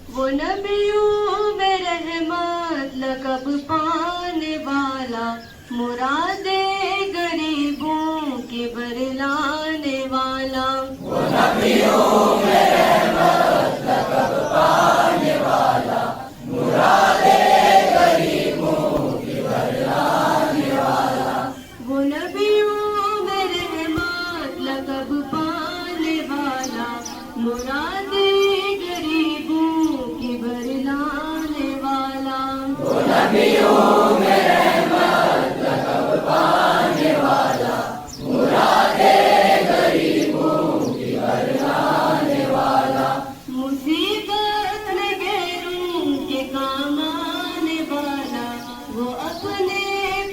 वो नबियों में रहमत लक़ब पाने वाला, मुरादे गरीबों की बरलाने वाला। वो नबियों में रहमत लक़ब पाने वाला, मुरादे गरीबों की बरलाने वाला। वो नबियों में रहमत लक़ब पाने वाला, मुरादे गरीबों की बरलाने वाला। वो नबियों में रहमत लक़ब पाने वाला, मुरादे गरीबों की बरलाने वाला। मुसीबत में गैरों के काम आने वाला, वो अपने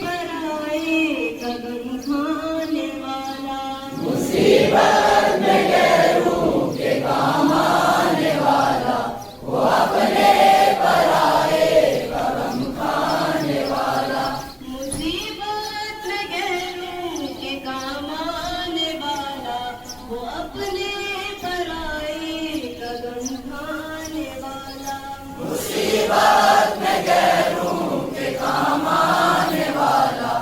पराए का गम खाने वाला। मुसीबत में गैरों के काम आने वाला, वो अपने पराए का गम खाने वाला। मुसीबत में गैरों के काम आने वाला, वो अपने पराए का गम खाने वाला। मुसीबत में गैरों के काम आने वाला,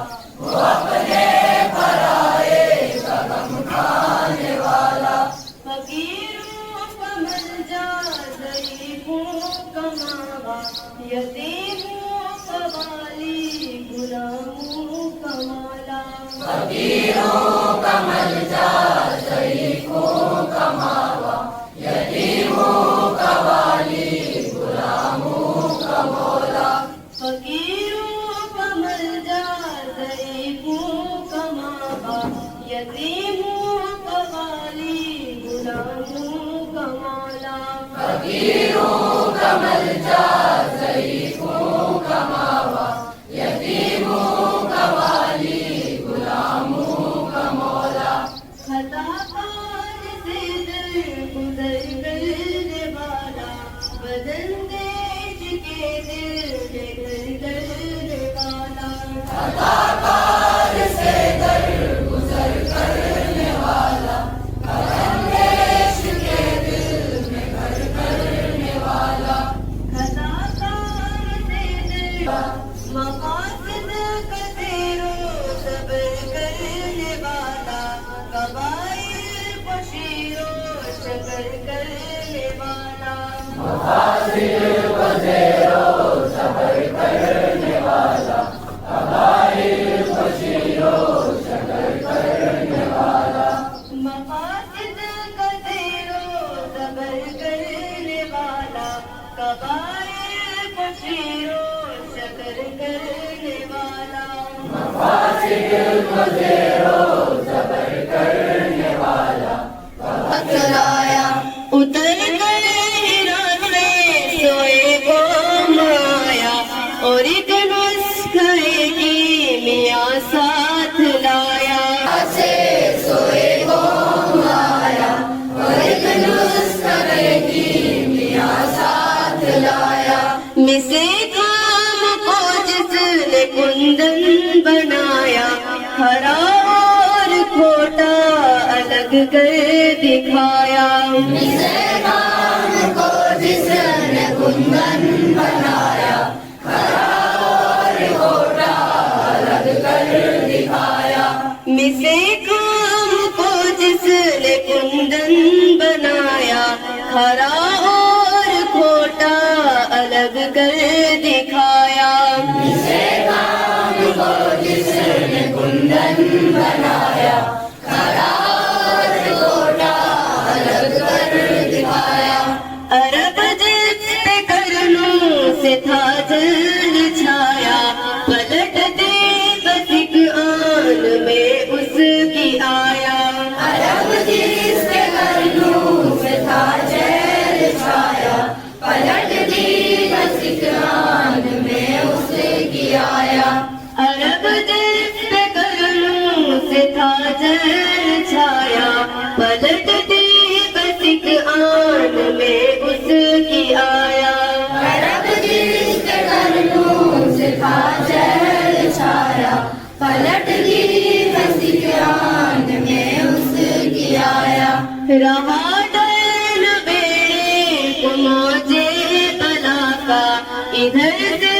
वो अपने पराए का गम खाने वाला। फकीरों का मलजा, ज़रीफ़ों का मावा, यतीमों का वाली, गुलामों का मौला। फकीरों का मलजा, ज़रीफ़ों का मावा, यतीमों का वाली, गुलामों का मौला। फकीरों का मलजा, ज़रीफ़ों का मावा, यतीमों का वाली, गुलामों का मौला। फकीरों का मलजा, ज़रीफ़ों का मावा, यतीमों का वाली, गुलामों का मौला। खतापार से दरगुज़र करने वाला, बदन देश के दिल में घर करने वाला। खतापार से दरगुज़र करने वाला, बदन देश के दिल में घर करने वाला। खतापार से मक़ासिद कसीरों सब्र करने वाला, कबाइर बशीरों शकर करने वाला। मक़ासिद वज़ीरों सब्र करने वाला, कबाइर बशीरों शकर करने वाला। मक़ासिद कसीरों सब्र करने वाला, कबाइर बशीरों शकर करने वाला। मक़ासिद वज़ीरों सब्र करने वाला, बतलाया उतर कर हिरा से सोए को माया, और एक नुस्खे की मियाँ साथ लाया। से सोए को माया, और एक नुस्खे की मियाँ साथ लाया। मिसे काम को जिसने कुंदन बनाया, हरा और खोटा अलग कर दिखाया। मिसे काम को जिसने कुंदन बनाया, हरा और खोटा अलग कर दिखाया। मिसे काम को जिसने कुंदन बनाया, हरा और खोटा अलग कर दिखाया। मिसे काम को जिसने कुंदन बनाया, हरा और खोटा अलग कर दिखाया। अरब जिसपे करनों से था जल छाया, पलटते बस एक आन में उसकी आया। अरब जिसके करनों से था जैल छाया, पलट दी बस एक आन में उसकी आया। अरब जिसपे करनों से था जल छाया, पलटते बस एक आन में उसकी आया। अरब जिसके करनों से था जैल छाया, पलट दी बस एक आन में उसकी आया। रहा डर न बेड़े को मौजे इधर से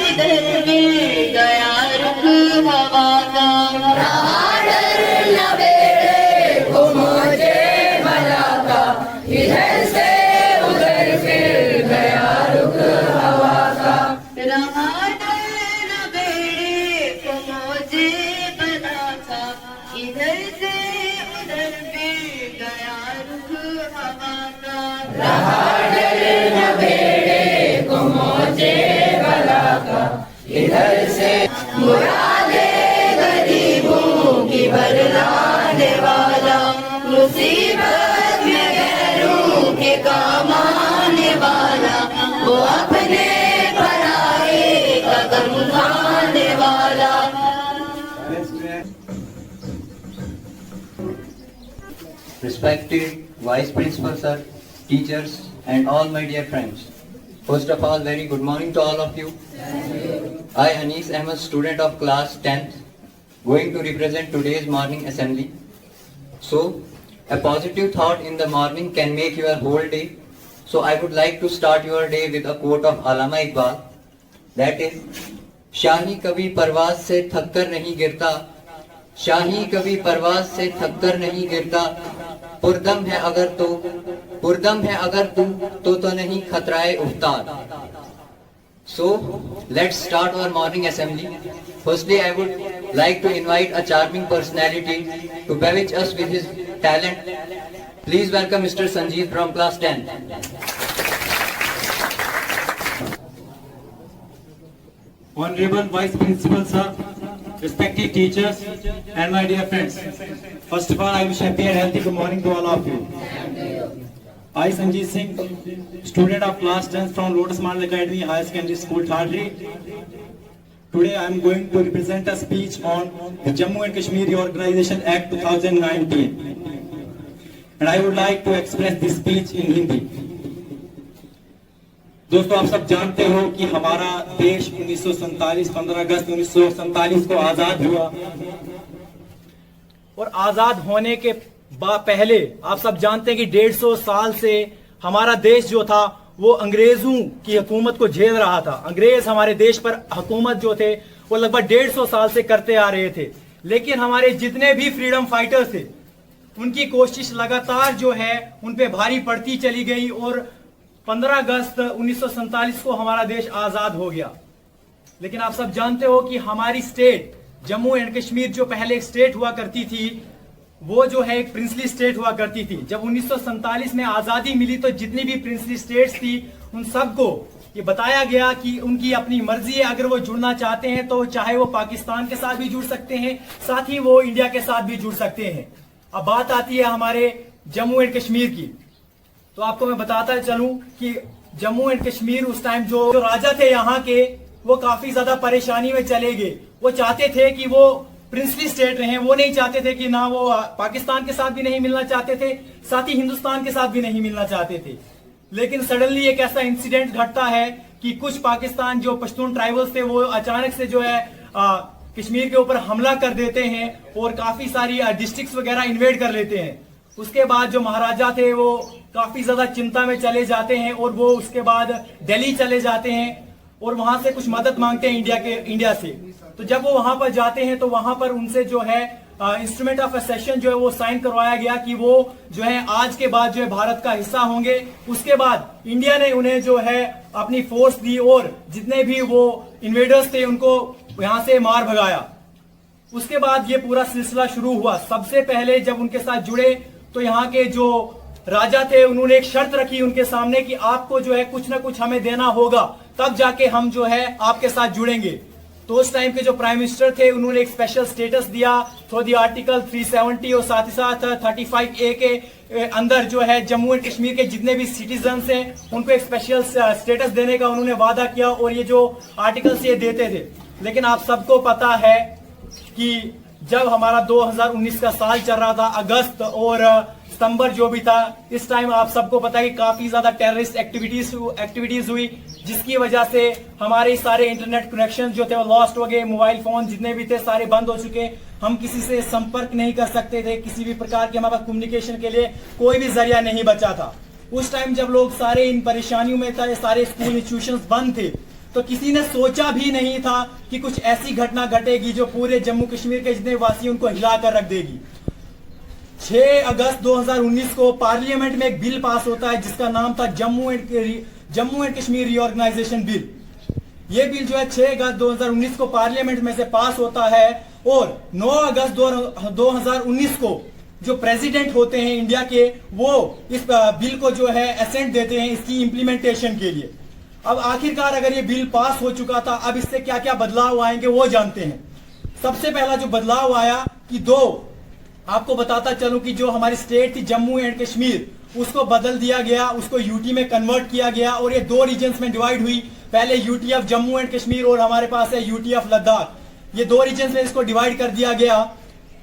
उधर मिल गया रुख हवा का। रहा डर न बेड़े को मौजे भला का, इधर से उधर फिर गया रुख हवा का। रहा डर न बेड़े को मौजे बना था, इधर से उधर मिल गया रुख हवा का। रहा डर न बेड़े को मौजे भला का, इधर से मुरादे गरीबों की बरलाने वाला, मुसीबत में गैरों के काम आने वाला, वो अपने पराए का गम खाने वाला। Respected Vice Principal Sir, teachers and all my dear friends. First of all, very good morning to all of you. I, Anis Ahmed, student of class 10th, going to represent today's morning assembly. So, a positive thought in the morning can make your whole day. So, I would like to start your day with a quote of Allama Iqbal. That is, शाही कभी परवाज से थककर नहीं गिरता, शाही कभी परवाज से थककर नहीं गिरता, पुरदम है अगर तू तो नहीं खतराए उफ्तार. So, let's start our morning assembly. Firstly, I would like to invite a charming personality to bewitch us with his talent. Please welcome Mr. Sanjeev from class 10. Honorable Vice Principal Sir, respected teachers and my dear friends. First of all, I wish happy and healthy good morning to all of you. I, Sanjeev Singh, student of class 10 from Lotus Model Academy High Secondary School, Thadri. Today I am going to represent a speech on the Jammu and Kashmir Reorganization Act 2019. And I would like to express this speech in Hindi. दोस्तों, आप सब जानते हो कि हमारा देश 1947 15 अगस्त 1947 को आजाद हुआ और आजाद होने के पहले आप सब जानते हैं कि 150 साल से हमारा देश जो था वो अंग्रेजों की हुकूमत को झेल रहा था। अंग्रेज हमारे देश पर हुकूमत जो थे वो लगभग 150 साल से करते आ रहे थे, लेकिन हमारे जितने भी फ्रीडम फाइटर्स थे उनकी कोशिश लगातार जो है उन पे भारी पड़ती चली गई और 15 अगस्त 1947 को हमारा देश आजाद हो गया। लेकिन आप सब जानते हो कि हमारी स्टेट जम्मू एंड कश्मीर जो पहले एक स्टेट हुआ करती थी वो जो है एक प्रिंसली स्टेट हुआ करती थी। जब 1947 में आजादी मिली तो जितनी भी प्रिंसली स्टेट्स थी उन सबको ये बताया गया कि उनकी अपनी मर्जी है, अगर वो जुड़ना चाहते हैं तो चाहे वो पाकिस्तान के साथ भी जुड़ सकते हैं, साथ ही वो इंडिया के साथ भी जुड़ सकते हैं। अब बात आती है हमारे जम्मू एंड कश्मीर की, तो आपको मैं बताता चलूं कि जम्मू एंड कश्मीर उस टाइम जो राजा थे यहाँ के वो काफी ज्यादा परेशानी में चले गए। वो चाहते थे कि वो प्रिंसली स्टेट रहे, वो नहीं चाहते थे कि ना वो पाकिस्तान के साथ भी नहीं मिलना चाहते थे, साथ ही हिंदुस्तान के साथ भी नहीं मिलना चाहते थे। लेकिन सडनली एक ऐसा इंसिडेंट घटता है कि कुछ पाकिस्तान जो पश्तून ट्राइबल्स थे वो अचानक से जो है कश्मीर के ऊपर हमला कर देते हैं और काफी सारी डिस्ट्रिक्ट्स वगैरह इन्वेड कर लेते हैं। उसके बाद जो महाराजा थे वो काफी ज्यादा चिंता में चले जाते हैं और वो उसके बाद दिल्ली चले जाते हैं और वहां से कुछ मदद मांगते हैं इंडिया से। तो जब वो वहां पर जाते हैं तो वहां पर उनसे जो है इंस्ट्रूमेंट ऑफ असेशन जो है वो साइन करवाया गया कि वो जो है आज के बाद जो है भारत का हिस्सा होंगे। उसके बाद इंडिया ने उन्हें जो है अपनी फोर्स दी और जितने भी वो इन्वेडर्स थे उनको यहां से मार भगाया। उसके बाद ये पूरा सिलसिला शुरू हुआ। सबसे पहले जब उनके साथ जुड़े तो यहाँ के जो राजा थे उन्होंने एक शर्त रखी उनके सामने कि आपको जो है कुछ ना कुछ हमें देना होगा, तब जाके हम जो है आपके साथ जुड़ेंगे। तो उस टाइम के जो प्राइम मिनिस्टर थे उन्होंने एक स्पेशल स्टेटस दिया थ्रू दी आर्टिकल 370 और साथ ही साथ 35A के अंदर जो है जम्मू एंड कश्मीर के जितने भी सिटीजन्स हैं उनको एक स्पेशल स्टेटस देने का उन्होंने वादा किया और ये जो आर्टिकल्स ये देते थे। लेकिन आप सबको पता है कि जब हमारा 2019 का साल चल रहा था, अगस्त और सितंबर जो भी था, इस टाइम आप सबको पता है कि काफी ज्यादा टेररिस्ट एक्टिविटीज हुई, जिसकी वजह से हमारे सारे इंटरनेट कनेक्शन जो थे वो लॉस्ट हो गए। मोबाइल फोन जितने भी थे सारे बंद हो चुके, हम किसी से संपर्क नहीं कर सकते थे, किसी भी प्रकार के हमारे पास कम्युनिकेशन के लिए कोई भी जरिया नहीं बचा था। उस टाइम जब लोग सारे इन परेशानियों में थे, सारे स्कूल इंस्टीट्यूशंस बंद थे, तो किसी ने सोचा भी नहीं था कि कुछ ऐसी घटना घटेगी जो पूरे जम्मू कश्मीर के जितने वासी उनको हिलाकर रख देगी। 6 अगस्त 2019 को पार्लियामेंट में एक बिल पास होता है जिसका नाम था Jammu and Kashmir reorganisation bill. ये बिल जो है 6 अगस्त 2019 को पार्लियामेंट में से पास होता है और 9 अगस्त 2019 को जो प्रेसिडेंट होते हैं इंडिया के, वो इस बिल को जो है असेंट देते हैं इसकी इंप्लीमेंटेशन के लिए। अब आखिरकार अगर ये बिल पास हो चुका था, अब इससे क्या क्या बदलाव आएंगे वो जानते हैं। सबसे पहला जो बदलाव आया कि आपको बताता चलूं कि जो हमारी स्टेट थी जम्मू एंड कश्मीर, उसको बदल दिया गया, उसको यूटी में कन्वर्ट किया गया और ये 2 रीजन्स में डिवाइड हुई। पहले UT of Jammu and Kashmir और हमारे पास है यूटी ऑफ लद्दाख। ये 2 रीजन्स में इसको डिवाइड कर दिया गया।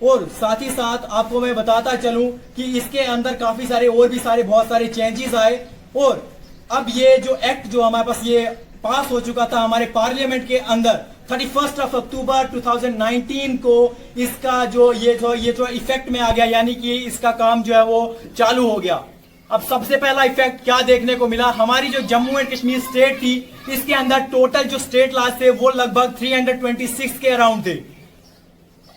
और साथ ही साथ आपको मैं बताता चलूं कि इसके अंदर काफी सारे और भी बहुत सारे चेंजेस आए। और अब ये जो एक्ट जो हमारे पास ये पास हो चुका था हमारे पार्लियामेंट के अंदर 31 अक्टूबर 2019 को इसका जो इफेक्ट में आ गया, यानी कि इसका काम जो है वो चालू हो गया। अब सबसे पहला इफेक्ट क्या देखने को मिला, हमारी जो जम्मू एंड कश्मीर स्टेट थी इसके अंदर टोटल जो स्टेट लॉज थे वो लगभग 326 के अराउंड थे।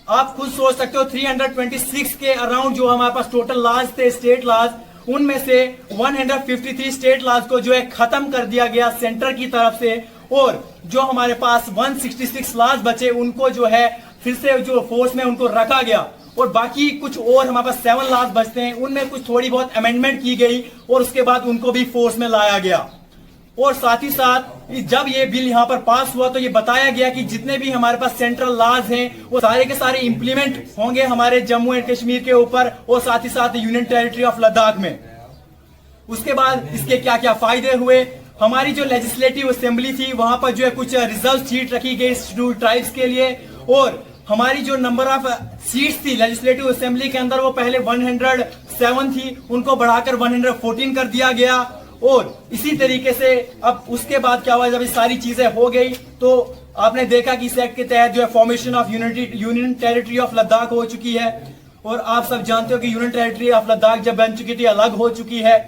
आप खुद सोच सकते हो 326 के अराउंड जो हमारे पास टोटल लॉज थे स्टेट लॉज, उनमें से 153 स्टेट लॉज को जो है खत्म कर दिया गया सेंटर की तरफ से और जो हमारे पास 166 लॉज बचे उनको जो है फिर से जो फोर्स में उनको रखा गया और बाकी कुछ और हमारे पास 7 लॉज बचते हैं, उनमें कुछ थोड़ी बहुत अमेंडमेंट की गई और उसके बाद उनको भी फोर्स में लाया गया। और साथ ही साथ जब ये बिल यहाँ पर पास हुआ तो ये बताया गया कि जितने भी हमारे पास सेंट्रल लॉज हैं वो सारे के सारे इंप्लीमेंट होंगे हमारे जम्मू एंड कश्मीर के ऊपर और साथ ही साथ यूनियन टेरिटरी ऑफ लद्दाख में। उसके बाद इसके क्या क्या फायदे हुए, हमारी जो लेजिस्लेटिव असेंबली थी वहां पर जो है कुछ रिजर्व सीट रखी गई शेड्यूल्ड ट्राइब्स के लिए और हमारी जो नंबर ऑफ सीट्स थी लेजिस्लेटिव असेंबली के अंदर वो पहले 107 थी, उनको बढ़ाकर 114 कर दिया गया। और इसी तरीके से अब उसके बाद क्या हुआ, जब ये सारी चीजें हो गई तो आपने देखा कि इस एक्ट के तहत जो है formation of union territory of Ladakh हो चुकी है और आप सब जानते हो कि यूनियन टेरिटरी ऑफ लद्दाख जब बन चुकी थी अलग हो चुकी है।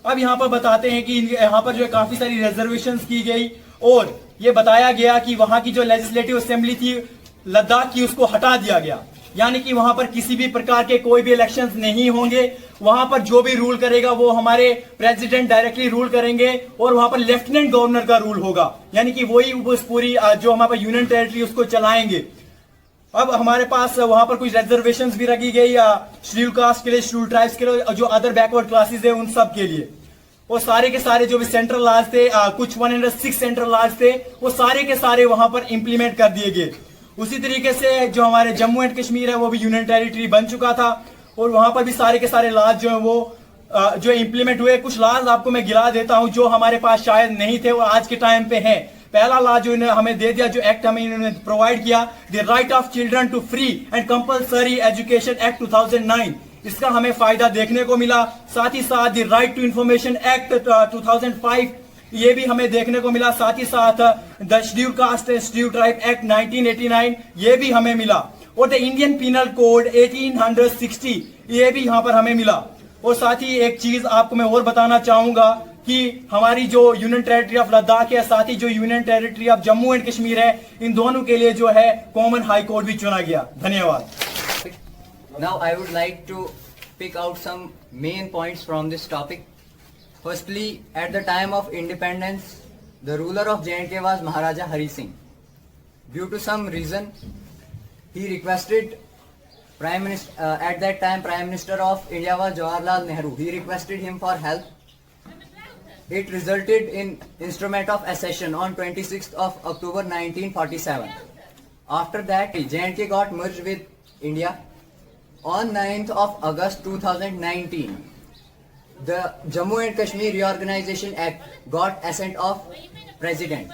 अब यहाँ पर बताते हैं कि यहाँ पर जो है काफी सारी रिजर्वेशंस की गई और ये बताया गया कि वहां की जो लेजिस्लेटिव असेंबली थी लद्दाख की उसको हटा दिया गया, यानी कि वहां पर किसी भी प्रकार के कोई भी इलेक्शंस नहीं होंगे। वहां पर जो भी रूल करेगा वो हमारे प्रेसिडेंट डायरेक्टली रूल करेंगे और वहां पर लेफ्टिनेंट गवर्नर का रूल होगा, यानी कि वही उस पूरी जो हमारे पास यूनियन टेरिटरी उसको चलाएंगे। अब हमारे पास वहां पर कुछ रिजर्वेशंस भी रखी गई शेड्यूल कास्ट के लिए, शेड्यूल ट्राइब्स के लिए, जो अदर बैकवर्ड क्लासेस है उन सब के लिए। वो सारे के सारे जो भी सेंट्रल लॉज थे, कुछ 106 सेंट्रल लॉज थे, वो सारे के सारे वहां पर इंप्लीमेंट कर दिए गए। उसी तरीके से जो हमारे जम्मू एंड कश्मीर है वो भी यूनियन टेरिटरी बन चुका था और वहां पर भी सारे के सारे लॉज जो है वो जो इंप्लीमेंट हुए। कुछ लॉज आपको मैं गिरा देता हूं जो हमारे पास शायद नहीं थे और आज के टाइम पे हैं। पहला लॉ जो इन्होंने हमें दे दिया, जो एक्ट हमें इन्होंने प्रोवाइड किया, the right of children to free and compulsory education act 2009, इसका हमें फायदा देखने को मिला। साथ ही साथ the right to information act 2005, ये भी हमें देखने को मिला। साथ ही साथ the schedule caste and schedule tribe act 1989, ये भी हमें मिला। और द इंडियन पीनल कोड 1860, ये भी यहाँ पर हमें मिला। और साथ ही एक चीज आपको मैं और बताना चाहूंगा कि हमारी जो यूनियन टेरिटरी ऑफ लद्दाख है, साथ ही जो union territory of Jammu and Kashmir है, इन दोनों के लिए जो है कॉमन हाई कोर्ट भी चुना गया। धन्यवाद। Now I would like to pick out some main points from this topic. Firstly, at the time of independence, the ruler of J&K was Maharaja Hari Singh. Due to some reason, he requested Prime Minister, at that time Prime Minister of India was Jawaharlal Nehru. He requested him for help. It resulted in instrument of accession on 26th of October 1947. After that, J&K got merged with India. On 9th of August 2019, the Jammu and Kashmir Reorganization Act got assent of President.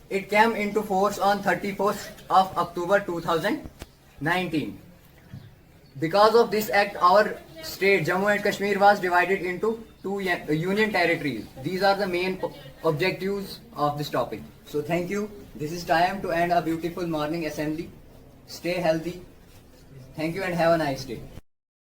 It came into force on 31st of October 2019. Because of this act, our state Jammu and Kashmir was divided into 2 union territories. These are the main objectives of this topic. So thank you. This is time to end a beautiful morning assembly. Stay healthy. Thank you and have a nice day.